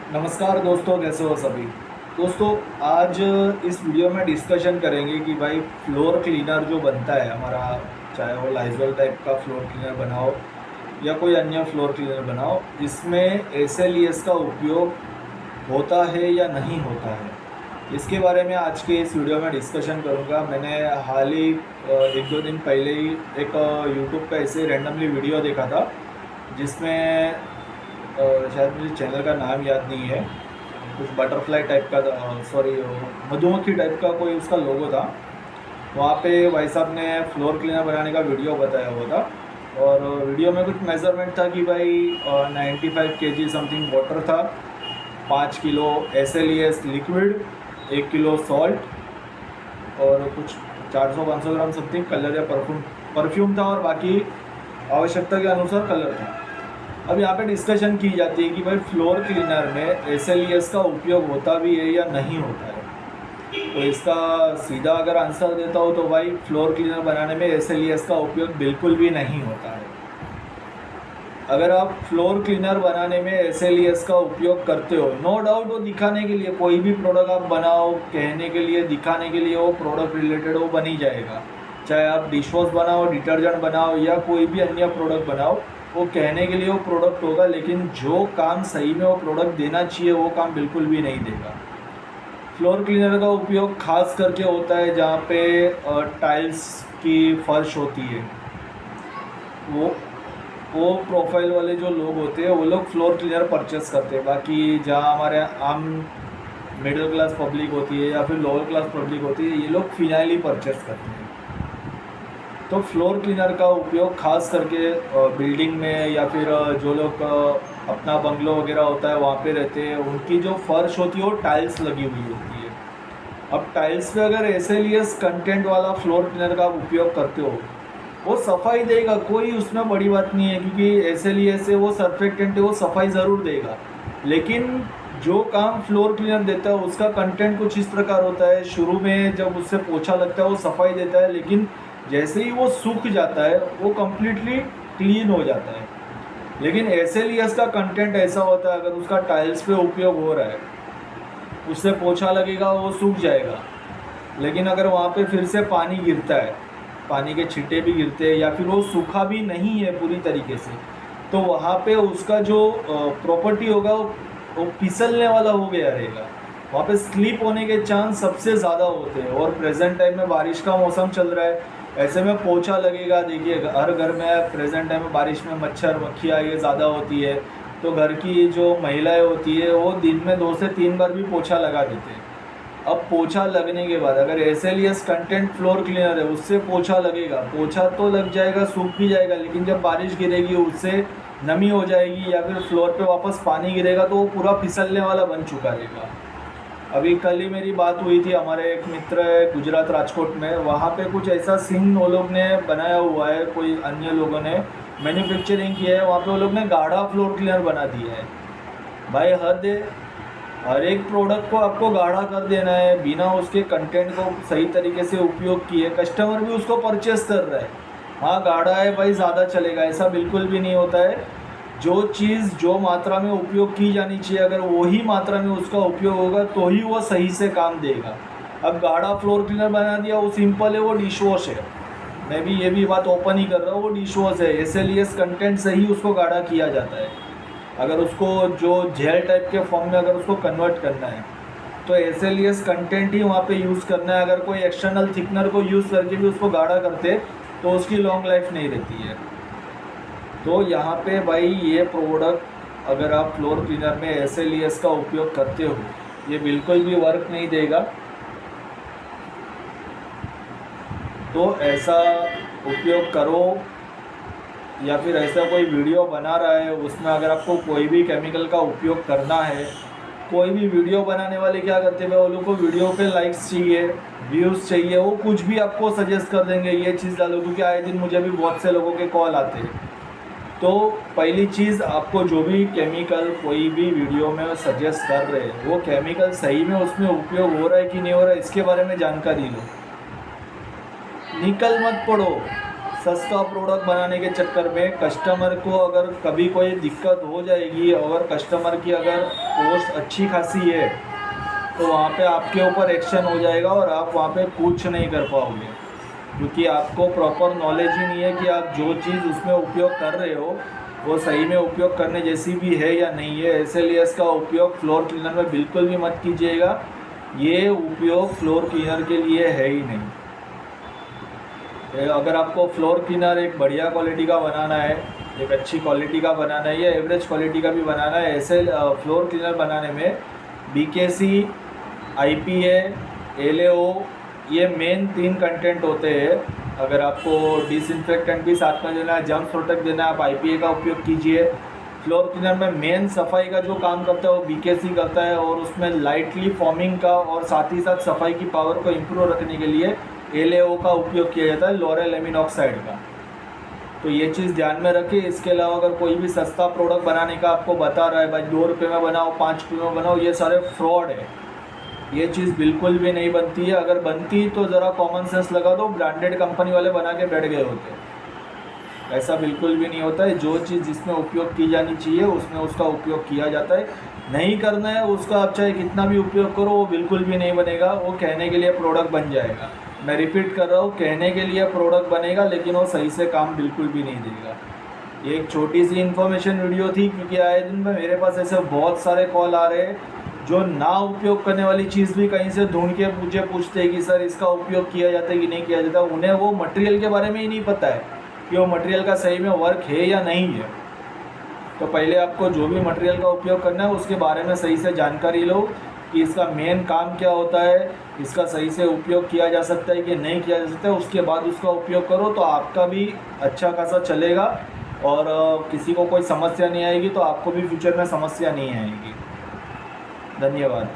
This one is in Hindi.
नमस्कार दोस्तों, कैसे हो सभी। दोस्तों, आज इस वीडियो में डिस्कशन करेंगे कि भाई फ्लोर क्लीनर जो बनता है हमारा, चाहे वो लाइजॉल टाइप का फ्लोर क्लीनर बनाओ या कोई अन्य फ्लोर क्लीनर बनाओ, इसमें एसएलईएस का उपयोग होता है या नहीं होता है, इसके बारे में आज के इस वीडियो में डिस्कशन करूंगा। मैंने हाल ही एक दो दिन पहले ही एक यूट्यूब पे ऐसे रैंडमली वीडियो देखा था, जिसमें शायद मुझे चैनल का नाम याद नहीं है, कुछ बटरफ्लाई टाइप का, सॉरी मधुमक्खी टाइप का कोई उसका लोगो था। वहाँ पे भाई साहब ने फ्लोर क्लीनर बनाने का वीडियो बताया हुआ था, और वीडियो में कुछ मेज़रमेंट था कि भाई 95 kg समथिंग वाटर था, 5 किलो एसएलईएस लिक्विड, 1 किलो सॉल्ट और कुछ 400-500 ग्राम समथिंग कलर या परफ्यूम था, और बाकी आवश्यकता के अनुसार कलर था। अब यहाँ पे डिस्कशन की जाती है कि भाई फ्लोर क्लीनर में एसएलईएस का उपयोग होता भी है या नहीं होता है। तो इसका सीधा अगर आंसर देता हूँ तो भाई फ्लोर क्लीनर बनाने में एसएलईएस का उपयोग बिल्कुल भी नहीं होता है। अगर आप फ्लोर क्लीनर बनाने में एसएलईएस का उपयोग करते हो, नो डाउट वो दिखाने के लिए, कोई भी प्रोडक्ट आप बनाओ कहने के लिए, दिखाने के लिए, वो प्रोडक्ट रिलेटेड वो बन ही जाएगा। चाहे आप डिश वॉश बनाओ, डिटर्जेंट बनाओ या कोई भी अन्य प्रोडक्ट बनाओ, वो कहने के लिए वो प्रोडक्ट होगा, लेकिन जो काम सही में वो प्रोडक्ट देना चाहिए वो काम बिल्कुल भी नहीं देगा। फ्लोर क्लीनर का उपयोग खास करके होता है जहाँ पे टाइल्स की फर्श होती है। वो वो प्रोफाइल वाले जो लोग होते हैं वो लोग फ्लोर क्लीनर परचेस करते हैं। बाकी जहाँ हमारे आम मिडिल क्लास पब्लिक होती है या फिर लोअर क्लास पब्लिक होती है, ये लोग फिनाइल ही परचेस करते हैं। तो फ्लोर क्लीनर का उपयोग खास करके बिल्डिंग में या फिर जो लोग अपना बंगलो वगैरह होता है वहाँ पे रहते हैं, उनकी जो फर्श होती है वो टाइल्स लगी हुई होती है। अब टाइल्स पे अगर एसएलईएस कंटेंट वाला फ्लोर क्लीनर का आप उपयोग करते हो, वो सफाई देगा, कोई उसमें बड़ी बात नहीं है, क्योंकि एसएलईएस है, वो सर्फेक्टेंट है, वो सफाई ज़रूर देगा। लेकिन जो काम फ्लोर क्लीनर देता है उसका कंटेंट कुछ इस प्रकार होता है, शुरू में जब उससे पोछा लगता है वो सफाई देता है, लेकिन जैसे ही वो सूख जाता है वो कम्प्लीटली क्लीन हो जाता है। लेकिन एसएलईएस का कंटेंट ऐसा होता है, अगर उसका टाइल्स पे उपयोग हो रहा है, उससे पोछा लगेगा वो सूख जाएगा, लेकिन अगर वहाँ पे फिर से पानी गिरता है, पानी के छींटे भी गिरते हैं या फिर वो सूखा भी नहीं है पूरी तरीके से, तो वहाँ पे उसका जो प्रॉपर्टी होगा वो फिसलने वाला हो गया रहेगा। वहाँ पे स्लिप होने के चांस सबसे ज़्यादा होते हैं। और प्रेजेंट टाइम में बारिश का मौसम चल रहा है, ऐसे में पोछा लगेगा। देखिए, हर घर में प्रेजेंट टाइम में बारिश में मच्छर मक्खियाँ ये ज़्यादा होती है, तो घर की जो महिलाएं होती है वो दिन में 2 से 3 बार भी पोछा लगा देते हैं। अब पोछा लगने के बाद अगर एसएलईएस कंटेंट फ्लोर क्लीनर है, उससे पोछा लगेगा, पोछा तो लग जाएगा, सूख भी जाएगा, लेकिन जब बारिश गिरेगी उससे नमी हो जाएगी या फिर फ्लोर पे वापस पानी गिरेगा तो वो पूरा फिसलने वाला बन चुका रहेगा। अभी कल ही मेरी बात हुई थी, हमारे एक मित्र है गुजरात राजकोट में, वहाँ पे कुछ ऐसा सीन वो लोग ने बनाया हुआ है, कोई अन्य लोगों ने मैन्युफैक्चरिंग किया है, वहाँ पे वो लोग ने गाढ़ा फ्लोर क्लीनर बना दिया है। भाई हद है, हर एक प्रोडक्ट को आपको गाढ़ा कर देना है बिना उसके कंटेंट को सही तरीके से उपयोग किए। कस्टमर भी उसको परचेस कर रहा है, हाँ गाढ़ा है भाई ज़्यादा चलेगा, ऐसा बिल्कुल भी नहीं होता है। जो चीज़ जो मात्रा में उपयोग की जानी चाहिए, अगर वही मात्रा में उसका उपयोग होगा तो ही वो सही से काम देगा। अब गाढ़ा फ्लोर क्लीनर बना दिया, वो सिंपल है, वो डिश वॉश है। मैं भी ये भी बात ओपन ही कर रहा हूँ, वो डिश वॉश है, एसएलईएस कंटेंट से ही उसको गाढ़ा किया जाता है। अगर उसको जो जेल टाइप के फॉर्म में अगर उसको कन्वर्ट करना है तो एसएलईएस कंटेंट ही वहाँ पे यूज़ करना है। अगर कोई एक्सटर्नल थिकनर को यूज़ करके भी उसको गाढ़ा करते तो उसकी लॉन्ग लाइफ नहीं रहती है। तो यहाँ पे भाई ये प्रोडक्ट अगर आप फ्लोर क्लीनर में एसएलईएस का उपयोग करते हो, ये बिल्कुल भी वर्क नहीं देगा। तो ऐसा उपयोग करो, या फिर ऐसा कोई वीडियो बना रहा है उसमें अगर आपको कोई भी केमिकल का उपयोग करना है, कोई भी वीडियो बनाने वाले क्या करते हैं, वो लोग को वीडियो पे लाइक्स चाहिए, व्यूज़ चाहिए, वो कुछ भी आपको सजेस्ट कर देंगे, ये चीज़ डालो, क्योंकि आए दिन मुझे भी बहुत से लोगों के कॉल आते हैं। तो पहली चीज़, आपको जो भी केमिकल कोई भी वीडियो में सजेस्ट कर रहे हैं वो केमिकल सही में उसमें उपयोग हो रहा है कि नहीं हो रहा है, इसके बारे में जानकारी लो। निकल मत पड़ो सस्ता प्रोडक्ट बनाने के चक्कर में। कस्टमर को अगर कभी कोई दिक्कत हो जाएगी, अगर कस्टमर की अगर फोर्स अच्छी खासी है तो वहाँ पे आपके ऊपर एक्शन हो जाएगा और आप वहाँ पे कुछ नहीं कर पाओगे, क्योंकि आपको प्रॉपर नॉलेज ही नहीं है कि आप जो चीज़ उसमें उपयोग कर रहे हो वो सही में उपयोग करने जैसी भी है या नहीं है। इसलिए इसका उपयोग फ्लोर क्लीनर में बिल्कुल भी मत कीजिएगा, ये उपयोग फ्लोर क्लीनर के लिए है ही नहीं। अगर आपको फ्लोर क्लीनर एक बढ़िया क्वालिटी का बनाना है, एक अच्छी क्वालिटी का बनाना है या एवरेज क्वालिटी का भी बनाना है, ऐसे फ्लोर क्लीनर बनाने में BKC, IPA, LAO ये मेन 3 कंटेंट होते हैं। अगर आपको डिसइंफेक्टेंट भी साथ में देना है, जर्म्स प्रोटेक्ट देना है, आप IPA का उपयोग कीजिए। फ्लोर क्लीनर में मेन सफाई का जो काम करता है वो BKC करता है, और उसमें लाइटली फॉर्मिंग का और साथ ही साथ सफाई की पावर को इम्प्रूव रखने के लिए LAO का उपयोग किया जाता है, लॉरेल एमिन ऑक्साइड का। तो ये चीज़ ध्यान में रखिए। इसके अलावा अगर कोई भी सस्ता प्रोडक्ट बनाने का आपको बता रहा है भाई 2 रुपये में बनाओ, 5 रुपये में बनाओ, ये सारे फ्रॉड है। ये चीज़ बिल्कुल भी नहीं बनती है। अगर बनती तो ज़रा कॉमन सेंस लगा दो, ब्रांडेड कंपनी वाले बना के बैठ गए होते। ऐसा बिल्कुल भी नहीं होता है। जो चीज़ जिसमें उपयोग की जानी चाहिए उसमें उसका उपयोग किया जाता है। नहीं करना है उसका आप चाहे कितना भी उपयोग करो वो बिल्कुल भी नहीं बनेगा। वो कहने के लिए प्रोडक्ट बन जाएगा। मैं रिपीट कर रहा हूँ, कहने के लिए प्रोडक्ट बनेगा लेकिन वो सही से काम बिल्कुल भी नहीं देगा। ये एक छोटी सी इन्फॉर्मेशन वीडियो थी, क्योंकि आए दिन में मेरे पास ऐसे बहुत सारे कॉल आ रहे हैं जो ना उपयोग करने वाली चीज़ भी कहीं से ढूंढ के मुझे पूछते हैं कि सर इसका उपयोग किया जाता है कि नहीं किया जाता। उन्हें वो मटेरियल के बारे में ही नहीं पता है कि वो मटेरियल का सही में वर्क है या नहीं है। तो पहले आपको जो भी मटेरियल का उपयोग करना है उसके बारे में सही से जानकारी लो कि इसका मेन काम क्या होता है, इसका सही से उपयोग किया जा सकता है कि नहीं किया जा सकता है। उसके बाद उसका उपयोग करो तो आपका भी अच्छा खासा चलेगा और किसी को कोई समस्या नहीं आएगी, तो आपको भी फ्यूचर में समस्या नहीं आएगी। धन्यवाद।